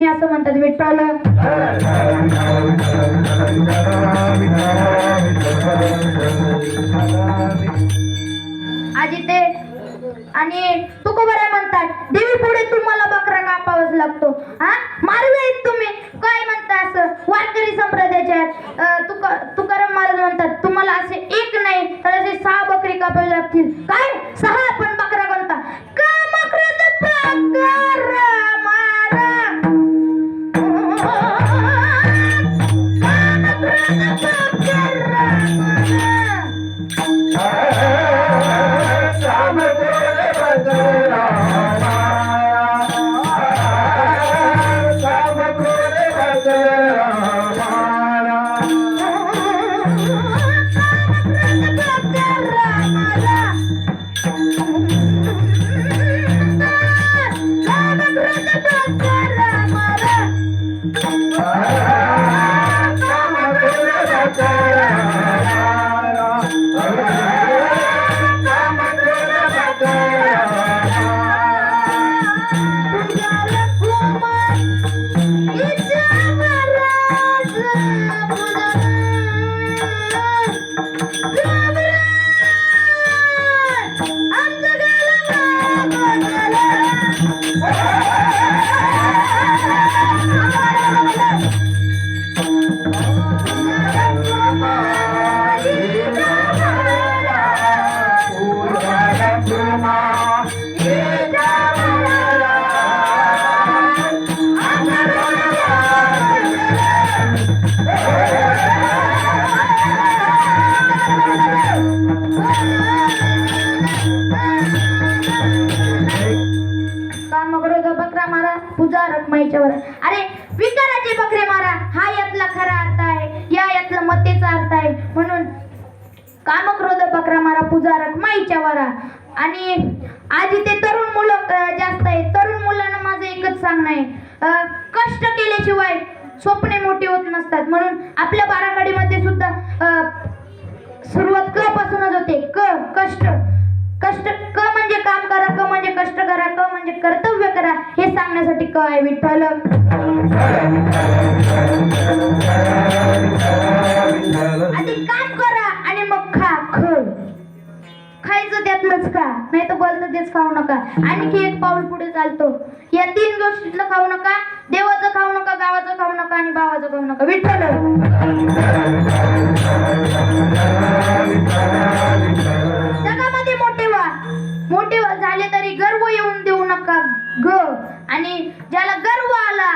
असं म्हणतात विठ्ठल. आजी ते आणि तुकोबाराय म्हणतात देवी पुढे तुम्हाला बकरा कापावाच लागतो. हा मारवे तुम्ही काय म्हणता असं वारकरी संप्रदायाच्या तुकाराम महाराज म्हणतात तुम्हाला असे एक नाही तर असे 6 बकरी कापावे लागतील. काय 6 पण बकरा कोणता कामकृत प्रकार पूजा रखमाईच्यावर. अरे विकाराचे बकरे मारा हा यातला खरा अर्थ आहे, यातला मतेचा अर्थ आहे. म्हणून कामक्रोध बकरा मारा पूजा रखमाईच्यावर. आणि आज इथे तरुण मुलं जास्त आहेत. तरुण मुलांना माझं एकच सांगणं आहे, कष्ट केल्याशिवाय स्वप्ने मोठी होत नसतात. म्हणून आपल्या बाराखडीमध्ये सुद्धा सुरुवात क पासूनच होते. कष्ट कष्ट क म्हणजे काम करा, क म्हणजे कष्ट करा, क म्हणजे कर्तव्य करा हे सांगण्यासाठी क आहे विठ्ठल. आधी काम करा आणि मग खा. खायचं त्यातलंच का, नाही तर बोलतं तेच खाऊ नका. आणखी एक पाऊल पुढे चालतो. या 3 गोष्टीतलं खाऊ नका, देवाचं खाऊ नका, गावाचं खाऊ नका आणि भावाचं खाऊ नका विठ्ठल. जगामध्ये मोठे झाले तरी गर्व येऊन देऊ नका ग. आणि ज्याला गर्व आला